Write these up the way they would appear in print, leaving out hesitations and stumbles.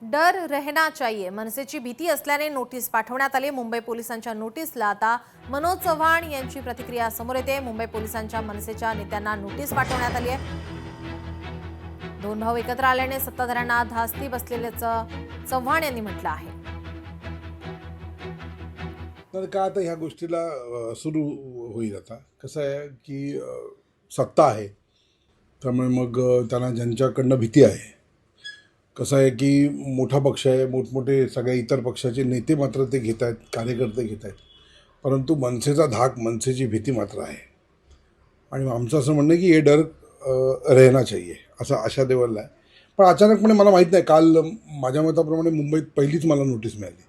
डर रहना चाहिए मनसेची भीती असल्याने नोटीस पाठवण्यात आली। मुंबई पोलिसांच्या नोटीसला आता मनोज चव्हाण यांची प्रतिक्रिया समोर येते। मुंबई पोलिसांच्या मनसेच्या नेत्यांना नोटीस पाठवण्यात आली आहे। दोन भाऊ एकत्र आल्याने सत्ताधाऱ्यांना धास्ती बसलेल्याचं चव्हाण यांनी म्हटलं आहे। तर का आता ह्या गोष्टीला सुरू होईल। आता कसं आहे की सत्ता आहे, त्यामुळे मग त्यांना ज्यांच्याकडनं भीती आहे। कसं आहे की मोठा पक्ष आहे, मोठमोठे सगळे इतर पक्षाचे नेते मात्र ते घेत आहेत, कार्यकर्ते घेत आहेत, परंतु मनसेचा धाक, मनसेची भीती मात्र आहे। आणि आमचं असं म्हणणं आहे की हे डर रहना चाहिए असं अशा लेवलला आहे। पण अचानकपणे मला माहीत नाही, काल माझ्या मताप्रमाणे मुंबईत पहिलीच मला नोटीस मिळाली।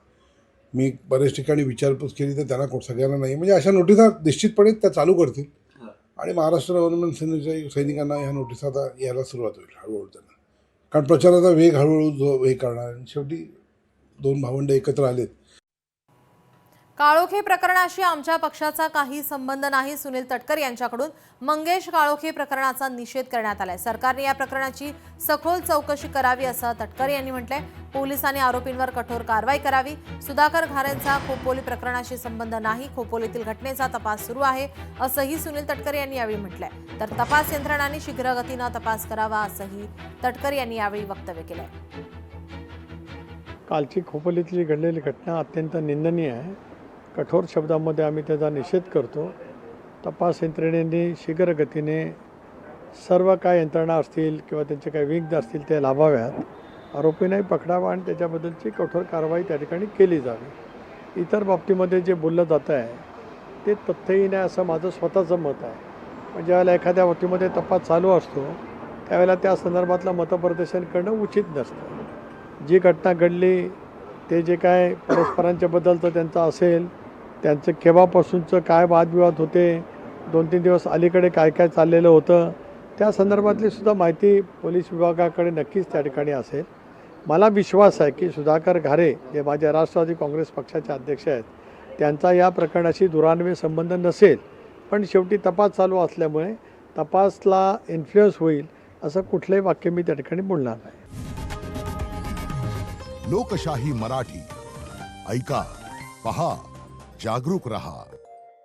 मी बऱ्याच ठिकाणी विचारपूस केली तर त्यांना सगळ्यांना नाही, म्हणजे अशा नोटिसा निश्चितपणे त्या चालू करतील आणि महाराष्ट्र गव्हर्नमेंट सेनेच्या सैनिकांना ह्या नोटिसा आता यायला सुरुवात होईल हळूहळू त्यांना, कारण प्रचाराचा वेग हळूहळू हे करणार। शेवटी दोन भावंड एकत्र आलेत। काळोखे प्रकरणाशी आमच्या पक्षाचा काही संबंध नाही, सुनील तटकर यांच्याकडून मंगेश काळोखे प्रकरणाचा निषेध करण्यात आलाय। सरकारने या प्रकरणाची सखोल चौकशी करावी असं तटकर यांनी म्हटलंय। पोलिसांनी आरोपींवर कठोर कारवाई करावी। सुधाकर घारेंचा खोपोली प्रकरणाशी संबंध नाही, खोपोलीतील घटनेचा तपास सुरू आहे असंही सुनील तटकर यांनी यावेळी म्हटलंय। तर तपास यंत्रणांनी शीघ्र गतीने तपास करावा असंही तटकर यांनी यावेळी वक्तव्य केलंय। कालची खोपोलीतली घडलेली घटना अत्यंत निंदनीय आहे। कठोर शब्दांमध्ये आम्ही त्याचा निषेध करतो। तपास यंत्रणेने शीघ्र गतीने सर्व काय यंत्रणा असतील किंवा त्यांचे काही विघ्न असतील ते लाभाव्यात, आरोपींनाही पकडावा आणि त्याच्याबद्दलची कठोर कारवाई त्या ठिकाणी केली जावी। इतर बाबतीमध्ये जे बोललं जातं आहे ते तथ्यहीन आहे असं माझं स्वतःचं मत आहे। पण ज्यावेळेला एखाद्या बाबतीमध्ये तपास चालू असतो त्यावेळेला त्या संदर्भातलं मतप्रदर्शन करणं उचित नसतं। जी घटना घडली ते जे काय परस्परांच्या बद्दलचं त्यांचं असेल, त्यांचं केव्हापासूनचं काय वादविवाद होते, 2-3 दिवस अलीकडे काय काय चाललेलं होतं, त्या संदर्भातली सुद्धा माहिती पोलीस विभागाकडे नक्कीच त्या ठिकाणी असेल। मला विश्वास आहे की सुधाकर घारे जे माझे राष्ट्रवादी काँग्रेस पक्षाचे अध्यक्ष आहेत त्यांचा या प्रकरणाशी दुरान्वयी संबंध नसेल, पण शेवटी तपास चालू असल्यामुळे तपासला इन्फ्लुअन्स होईल असं कुठलंही वाक्य मी त्या ठिकाणी बोलणार नाही। लोकशाही मराठी ऐका, पहा, जागरूक रहा।